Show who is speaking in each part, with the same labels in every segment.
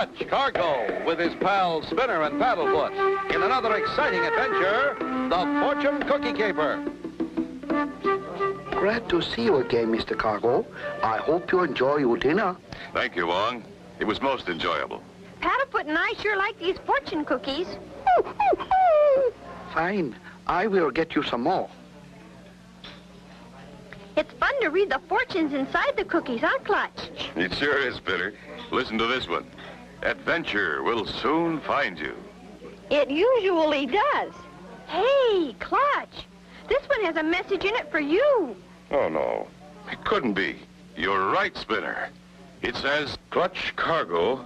Speaker 1: Clutch Cargo with his pals Spinner and Paddlefoot in another exciting adventure, the Fortune Cookie Caper.
Speaker 2: Glad to see you again, Mr. Cargo. I hope you enjoy your dinner.
Speaker 3: Thank you, Wong. It was most enjoyable.
Speaker 4: Paddlefoot and I sure like these fortune cookies.
Speaker 2: Fine. I will get you some more.
Speaker 4: It's fun to read the fortunes inside the cookies, huh, Clutch?
Speaker 3: It sure is, Spinner. Listen to this one. Adventure will soon find you.
Speaker 4: It usually does. Hey, Clutch, this one has a message in it for you.
Speaker 3: Oh, no. It couldn't be. You're right, Spinner. It says, Clutch Cargo,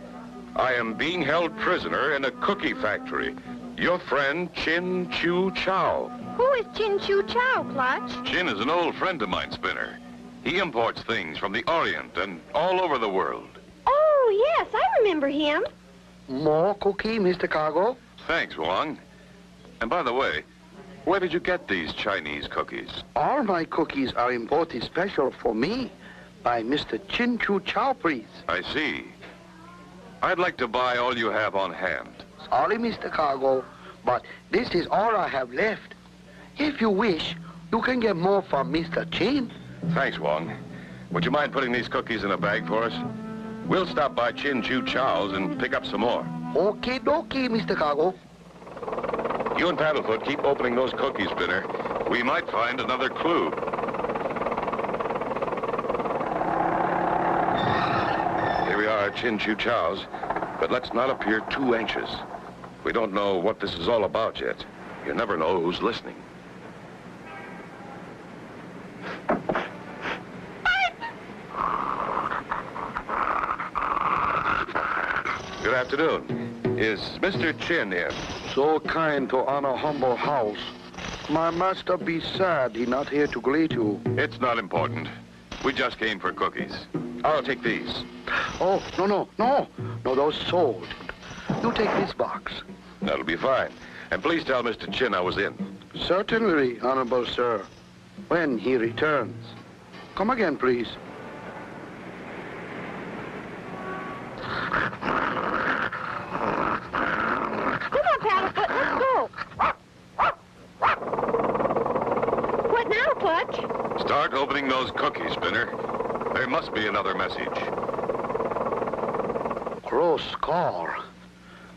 Speaker 3: I am being held prisoner in a cookie factory. Your friend, Chew Chow.
Speaker 4: Who is Chew Chow, Clutch?
Speaker 3: Chin is an old friend of mine, Spinner. He imports things from the Orient and all over the world.
Speaker 4: Oh, yes, I remember him.
Speaker 2: More cookie, Mr. Cargo?
Speaker 3: Thanks, Wong. And by the way, where did you get these Chinese cookies?
Speaker 2: All my cookies are imported special for me by Mr. Chew Chow, please.
Speaker 3: I see. I'd like to buy all you have on hand.
Speaker 2: Sorry, Mr. Cargo, but this is all I have left. If you wish, you can get more from Mr. Chin.
Speaker 3: Thanks, Wong. Would you mind putting these cookies in a bag for us? We'll stop by Chew Chow's and pick up some more.
Speaker 2: Okie dokie, Mr. Cargo.
Speaker 3: You and Paddlefoot keep opening those cookies, Spinner. We might find another clue. Here we are at Chew Chow's, but let's not appear too anxious. We don't know what this is all about yet. You never know who's listening. Good afternoon. Is Mr. Chin in?
Speaker 2: So kind to honor humble house. My master be sad he not here to greet you.
Speaker 3: It's not important. We just came for cookies. I'll take these.
Speaker 2: Oh, no, those sold. You take this box.
Speaker 3: That'll be fine. And please tell Mr. Chin I was in.
Speaker 2: Certainly, honorable sir. When he returns. Come again, please.
Speaker 4: Come on, Paddlefoot, let's go. What now, Clutch?
Speaker 3: Start opening those cookies, Spinner. There must be another message.
Speaker 2: Close call.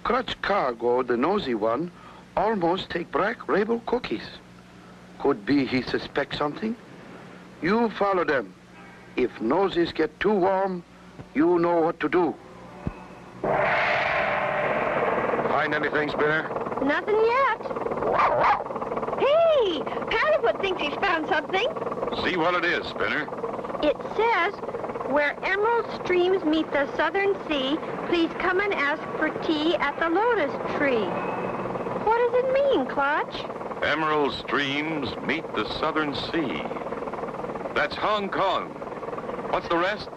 Speaker 2: Clutch Cargo, the nosy one, almost take black label cookies. Could be he suspects something. You follow them. If noses get too warm, you know what to do.
Speaker 3: Find anything, Spinner?
Speaker 4: Nothing yet. Hey, Paddlefoot thinks he's found something.
Speaker 3: See what it is, Spinner.
Speaker 4: It says, where emerald streams meet the southern sea, please come and ask for tea at the lotus tree. What does it mean, Clutch?
Speaker 3: Emerald streams meet the southern sea. That's Hong Kong. What's the rest?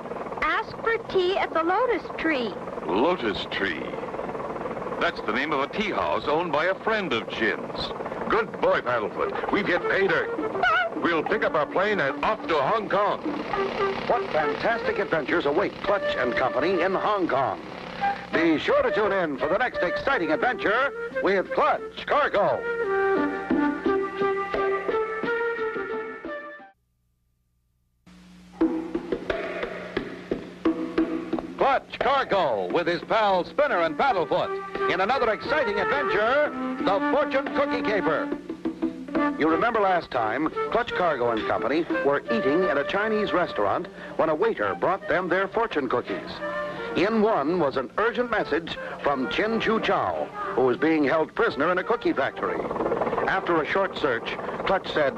Speaker 4: Ask for tea at the lotus tree.
Speaker 3: Lotus Tree. That's the name of a tea house owned by a friend of Chin's. Good boy, Paddlefoot. We've hit pay dirt. We'll pick up our plane and off to Hong Kong.
Speaker 2: What fantastic adventures await Clutch and Company in Hong Kong. Be sure to tune in for the next exciting adventure with Clutch Cargo.
Speaker 1: Clutch Cargo with his pals Spinner and Paddlefoot in another exciting adventure, the Fortune Cookie Caper.
Speaker 2: You remember last time, Clutch Cargo and Company were eating at a Chinese restaurant when a waiter brought them their fortune cookies. In one was an urgent message from Chew Chow, who was being held prisoner in a cookie factory. After a short search, Clutch said,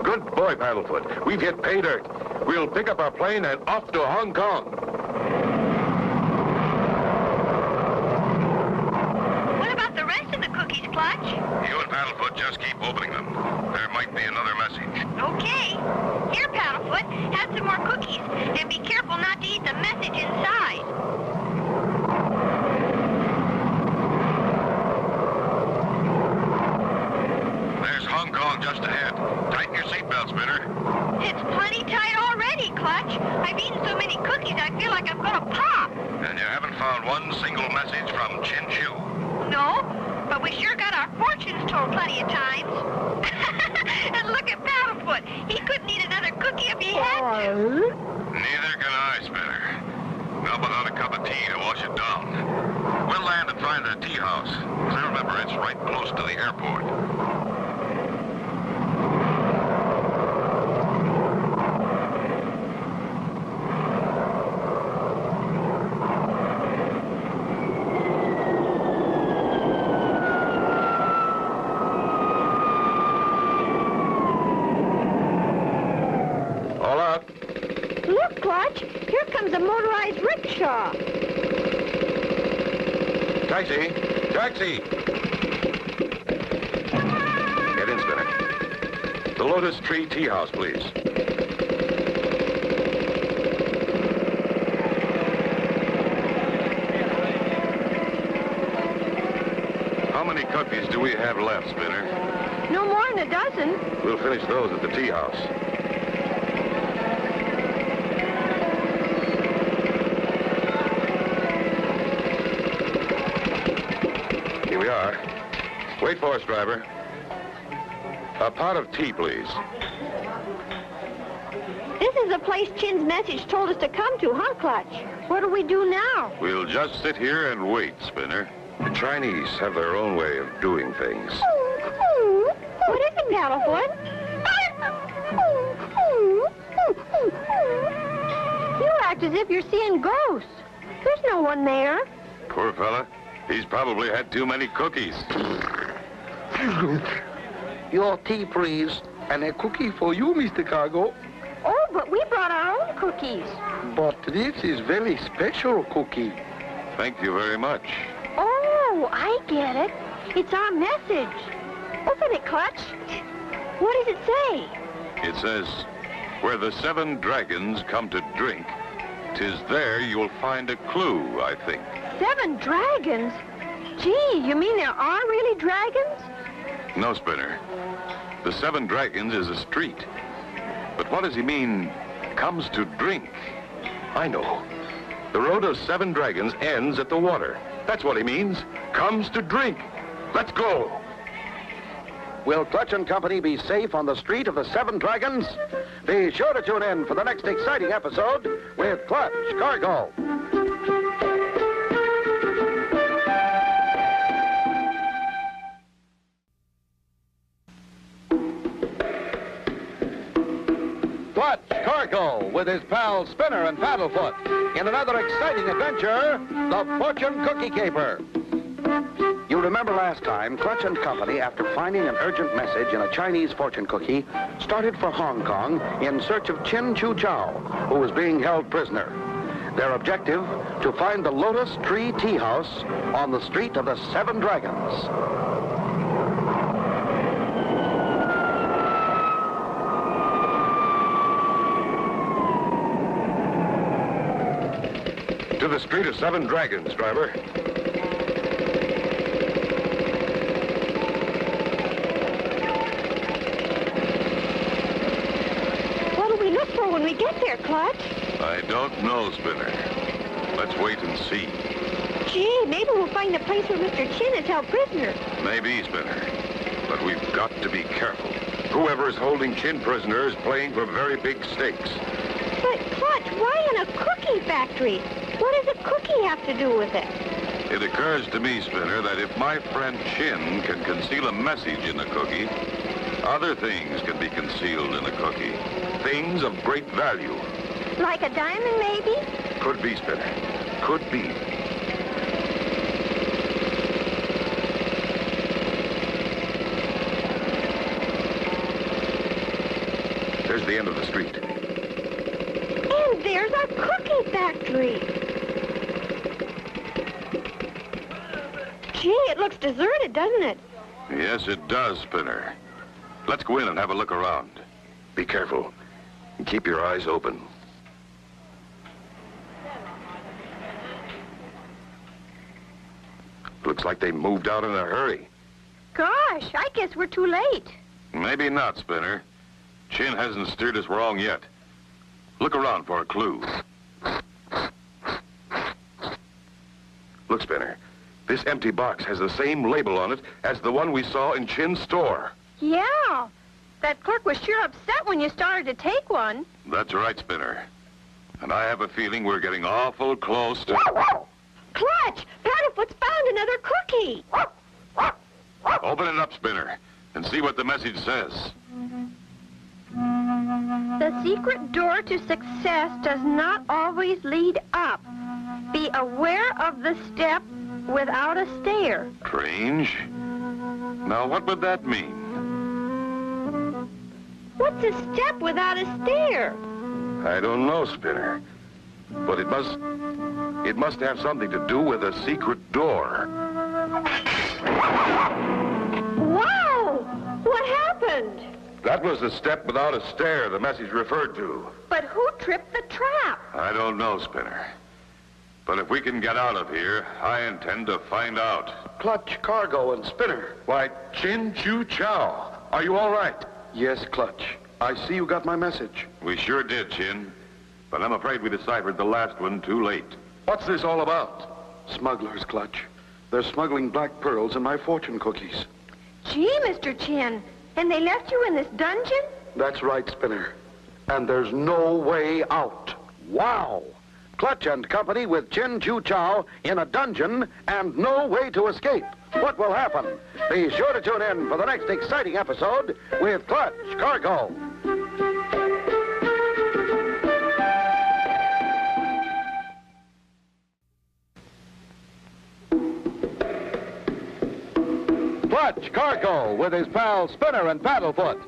Speaker 3: Good boy, Paddlefoot. We've hit pay dirt. We'll pick up our plane and off to Hong Kong.
Speaker 4: What about the rest of the cookies, Clutch?
Speaker 3: You and Paddlefoot just keep opening them. There might be another message.
Speaker 4: Okay. Here, Paddlefoot, have some more cookies, and be careful not to eat the message inside.
Speaker 3: There's Hong Kong just ahead. Tighten your seatbelt, Spinner.
Speaker 4: It's plenty tight already, Clutch. I've eaten so many cookies, I feel like I'm gonna pop.
Speaker 3: And you haven't found one single message from Chew?
Speaker 4: No, but we sure got our fortunes told plenty of times. And look at Paddlefoot. He couldn't eat another cookie if he had to.
Speaker 3: Neither can I, Spinner. Not without a cup of tea to wash it down. We'll land and find the tea house. As I remember, it's right close to the airport.
Speaker 1: All out.
Speaker 4: Look, Clutch. Here comes a motorized rickshaw.
Speaker 1: Taxi! Taxi!
Speaker 3: Get in, Spinner. The Lotus Tree Tea House, please. How many cookies do we have left, Spinner?
Speaker 4: No more than a dozen.
Speaker 3: We'll finish those at the tea house. Here we are. Wait for us, driver. A pot of tea, please.
Speaker 4: This is the place Chin's message told us to come to, huh, Clutch? What do we do now?
Speaker 3: We'll just sit here and wait, Spinner. The Chinese have their own way of doing things.
Speaker 4: What is it, Paddlefoot? You act as if you're seeing ghosts. There's no one there.
Speaker 3: Poor fella. He's probably had too many cookies.
Speaker 2: Your tea, please. And a cookie for you, Mr. Cargo.
Speaker 4: Oh, but we brought our own cookies.
Speaker 2: But this is very special cookie.
Speaker 3: Thank you very much.
Speaker 4: Oh, I get it. It's our message. Open it, Clutch. What does it say?
Speaker 3: It says, where the 7 dragons come to drink, 'tis there you'll find a clue, I think.
Speaker 4: 7 dragons? Gee, you mean there are really dragons?
Speaker 3: No, Spinner. The 7 dragons is a street. But what does he mean, comes to drink? I know. The road of 7 dragons ends at the water. That's what he means. Comes to drink. Let's go.
Speaker 2: Will Clutch and Company be safe on the street of the 7 Dragons? Be sure to tune in for the next exciting episode with Clutch Cargo.
Speaker 1: Clutch Cargo with his pals Spinner and Paddlefoot in another exciting adventure, the Fortune Cookie Caper.
Speaker 2: You remember last time, Clutch and Company, after finding an urgent message in a Chinese fortune cookie, started for Hong Kong in search of Chew Chow, who was being held prisoner. Their objective, to find the Lotus Tree Tea House on the street of the 7 Dragons.
Speaker 3: To the street of 7 dragons, driver.
Speaker 4: What do we look for when we get there, Clutch?
Speaker 3: I don't know, Spinner. Let's wait and see.
Speaker 4: Gee, maybe we'll find the place where Mr. Chin is held prisoner.
Speaker 3: Maybe, Spinner. But we've got to be careful. Whoever is holding Chin prisoner is playing for very big stakes.
Speaker 4: But, Clutch, why in a cookie factory? What does a cookie have to do with it?
Speaker 3: It occurs to me, Spinner, that if my friend Chin can conceal a message in a cookie, other things can be concealed in a cookie. Things of great value.
Speaker 4: Like a diamond, maybe?
Speaker 3: Could be, Spinner. Could be. There's the end of the street.
Speaker 4: And there's our cookie factory. Gee, it looks deserted, doesn't it?
Speaker 3: Yes, it does, Spinner. Let's go in and have a look around. Be careful. And keep your eyes open. Looks like they moved out in a hurry.
Speaker 4: Gosh, I guess we're too late.
Speaker 3: Maybe not, Spinner. Chin hasn't steered us wrong yet. Look around for a clue. Look, Spinner. This empty box has the same label on it as the one we saw in Chin's store.
Speaker 4: Yeah. That clerk was sure upset when you started to take one.
Speaker 3: That's right, Spinner. And I have a feeling we're getting awful close to...
Speaker 4: Clutch! Paddlefoot's found another cookie!
Speaker 3: Open it up, Spinner, and see what the message says.
Speaker 4: The secret door to success does not always lead up. Be aware of the step without a stair.
Speaker 3: Strange. Now, what would that mean?
Speaker 4: What's a step without a stair?
Speaker 3: I don't know, Spinner. But it must have something to do with a secret door.
Speaker 4: Wow! What happened?
Speaker 3: That was the step without a stair the message referred to.
Speaker 4: But who tripped the trap?
Speaker 3: I don't know, Spinner. But if we can get out of here, I intend to find out.
Speaker 2: Clutch, Cargo, and Spinner.
Speaker 3: Why, Chew Chow, are you all right?
Speaker 2: Yes, Clutch. I see you got my message.
Speaker 3: We sure did, Chin. But I'm afraid we deciphered the last one too late. What's this all about?
Speaker 2: Smugglers, Clutch. They're smuggling black pearls in my fortune cookies.
Speaker 4: Gee, Mr. Chin, and they left you in this dungeon?
Speaker 2: That's right, Spinner. And there's no way out. Wow! Clutch and Company with Chew Chow in a dungeon and no way to escape. What will happen? Be sure to tune in for the next exciting episode with Clutch Cargo.
Speaker 1: Clutch Cargo with his pals Spinner and Paddlefoot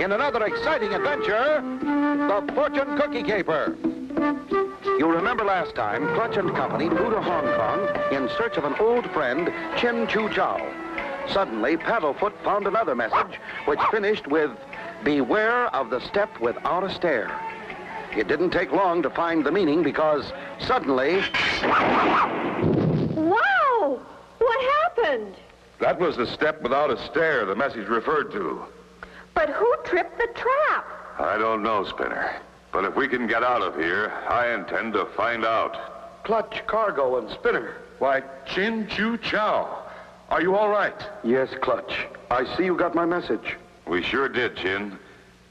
Speaker 1: in another exciting adventure, the Fortune Cookie Caper.
Speaker 2: You remember last time, Clutch and Company flew to Hong Kong in search of an old friend, Chew Chow. Suddenly, Paddlefoot found another message, which finished with, beware of the step without a stair. It didn't take long to find the meaning because suddenly...
Speaker 4: Wow! What happened?
Speaker 3: That was the step without a stair the message referred to.
Speaker 4: But who tripped the trap?
Speaker 3: I don't know, Spinner. But if we can get out of here, I intend to find out.
Speaker 2: Clutch, Cargo, and Spinner.
Speaker 3: Why, Chew Chow, are you all right?
Speaker 2: Yes, Clutch. I see you got my message.
Speaker 3: We sure did, Chin.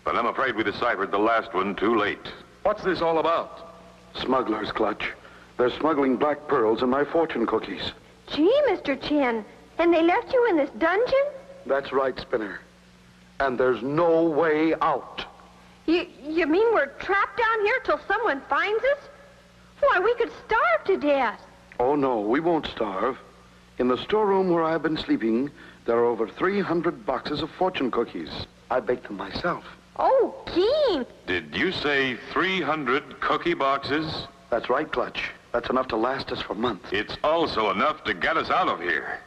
Speaker 3: But I'm afraid we deciphered the last one too late. What's this all about?
Speaker 2: Smugglers, Clutch. They're smuggling black pearls in my fortune cookies.
Speaker 4: Gee, Mr. Chin, and they left you in this dungeon?
Speaker 2: That's right, Spinner. And there's no way out.
Speaker 4: You mean we're trapped down here till someone finds us? Why, we could starve to death.
Speaker 2: Oh, no, we won't starve. In the storeroom where I've been sleeping, there are over 300 boxes of fortune cookies. I baked them myself.
Speaker 4: Oh, Gene.
Speaker 3: Did you say 300 cookie boxes?
Speaker 2: That's right, Clutch. That's enough to last us for months.
Speaker 3: It's also enough to get us out of here.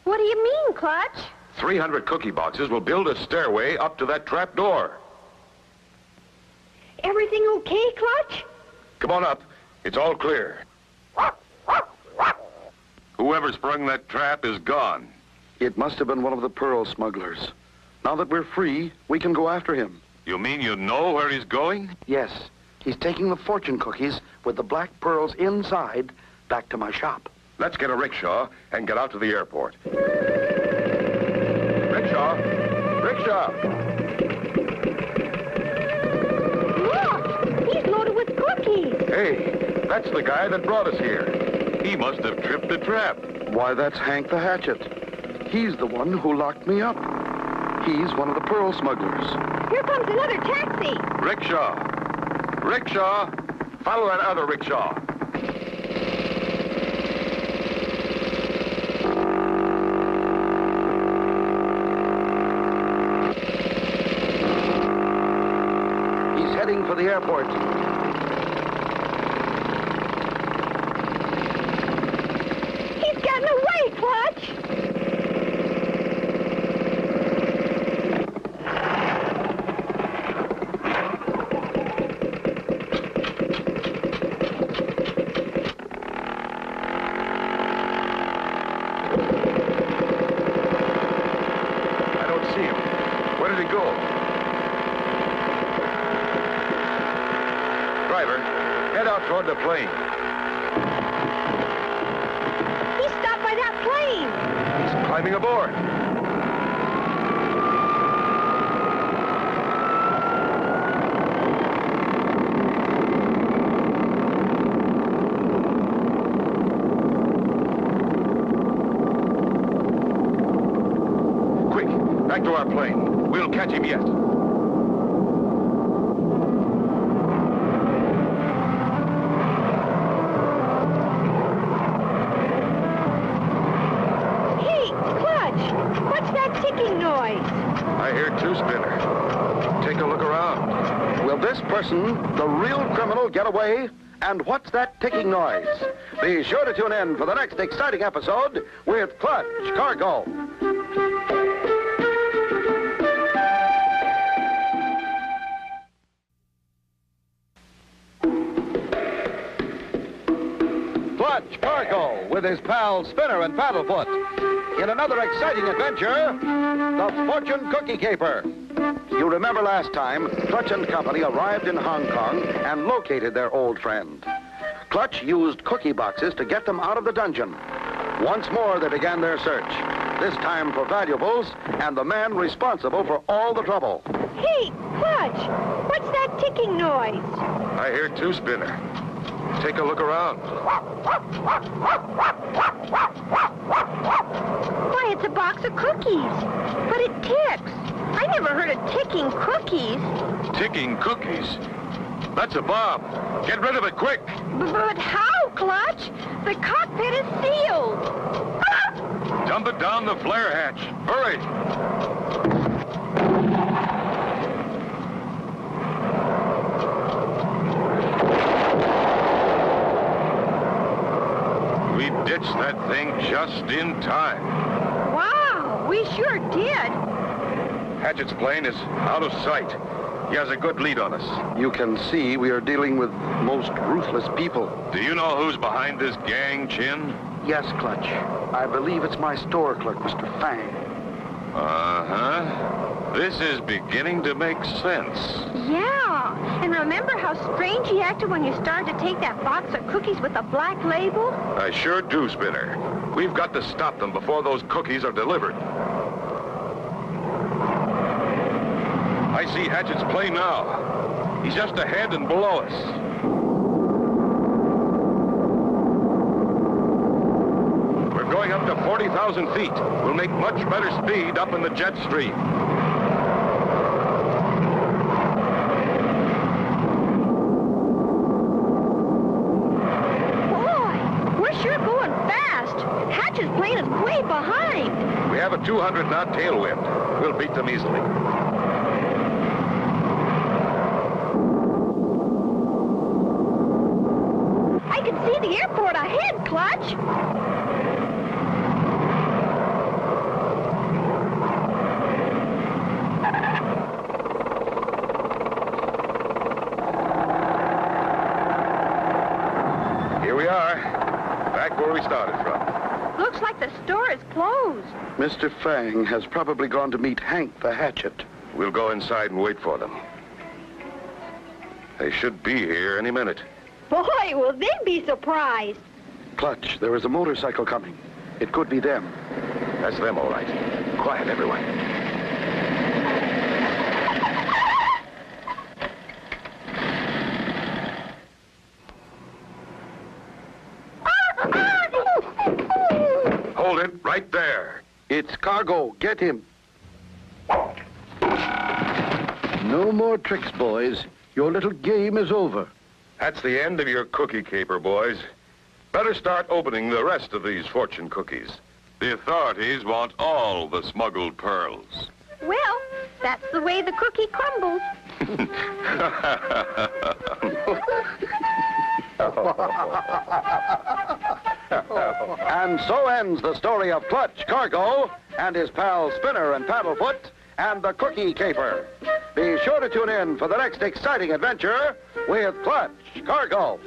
Speaker 4: What do you mean, Clutch?
Speaker 3: 300 cookie boxes will build a stairway up to that trap door.
Speaker 4: Everything okay, Clutch?
Speaker 3: Come on up. It's all clear. Whoever sprung that trap is gone.
Speaker 2: It must have been one of the pearl smugglers. Now that we're free, we can go after him.
Speaker 3: You mean you know where he's going?
Speaker 2: Yes, he's taking the fortune cookies with the black pearls inside back to my shop.
Speaker 3: Let's get a rickshaw and get out to the airport. Rickshaw! Rickshaw!
Speaker 4: Look! He's loaded with cookies.
Speaker 3: Hey, that's the guy that brought us here. He must have tripped the trap.
Speaker 2: Why, that's Hank the Hatchet. He's the one who locked me up. He's one of the pearl smugglers.
Speaker 4: Here comes another taxi.
Speaker 3: Rickshaw! Rickshaw! Follow that other rickshaw.
Speaker 2: He's heading for the airport.
Speaker 4: He's gotten away, Clutch.
Speaker 3: I don't see him. Where did he go? Driver, head out toward the plane.
Speaker 4: plane.
Speaker 3: He's climbing aboard. Quick, back to our plane. We'll catch him yet.
Speaker 4: Ticking noise.
Speaker 3: I hear too, Spinner. Take a look around.
Speaker 2: Will this person, the real criminal, get away? And what's that ticking noise? Be sure to tune in for the next exciting episode with Clutch Cargo.
Speaker 1: Clutch Cargo with his pals Spinner and Paddlefoot in another exciting adventure, the Fortune Cookie Caper.
Speaker 2: You remember last time, Clutch and Company arrived in Hong Kong and located their old friend. Clutch used cookie boxes to get them out of the dungeon. Once more, they began their search, this time for valuables and the man responsible for all the trouble.
Speaker 4: Hey, Clutch, what's that ticking noise?
Speaker 3: I hear too, Spinner. Take a look around.
Speaker 4: Why, it's a box of cookies. But it ticks. I never heard of ticking cookies.
Speaker 3: Ticking cookies? That's a bomb. Get rid of it quick.
Speaker 4: But how, Clutch? The cockpit is sealed.
Speaker 3: Dump it down the flare hatch. Hurry. We ditched that thing just in time.
Speaker 4: Wow, we sure did.
Speaker 3: Hatchett's plane is out of sight. He has a good lead on us.
Speaker 2: You can see we are dealing with most ruthless people.
Speaker 3: Do you know who's behind this gang, Chin?
Speaker 2: Yes, Clutch. I believe it's my store clerk, Mr. Fang.
Speaker 3: Uh-huh. This is beginning to make sense.
Speaker 4: Yeah, and remember how strange he acted when you started to take that box of cookies with a black label?
Speaker 3: I sure do, Spinner. We've got to stop them before those cookies are delivered. I see Hatchett's plane now. He's just ahead and below us. We're going up to 40,000 feet. We'll make much better speed up in the jet stream.
Speaker 4: Boy, we're sure going fast. Hatch's plane is way behind.
Speaker 3: We have a 200-knot tailwind. We'll beat them easily.
Speaker 4: I can see the airport ahead, Clutch.
Speaker 3: Here we are, back where we started from.
Speaker 4: Looks like the store is closed.
Speaker 2: Mr. Fang has probably gone to meet Hank the Hatchet.
Speaker 3: We'll go inside and wait for them. They should be here any minute.
Speaker 4: Boy, will they be surprised.
Speaker 2: Clutch, there is a motorcycle coming. It could be them.
Speaker 3: That's them, all right. Quiet, everyone. Hold it right there.
Speaker 2: It's Cargo. Get him. No more tricks, boys. Your little game is over.
Speaker 3: That's the end of your cookie caper, boys. Better start opening the rest of these fortune cookies. The authorities want all the smuggled pearls.
Speaker 4: Well, that's the way the cookie crumbles.
Speaker 2: And so ends the story of Clutch Cargo and his pals Spinner and Paddlefoot and the Cookie Caper. Be sure to tune in for the next exciting adventure with Clutch Cargo.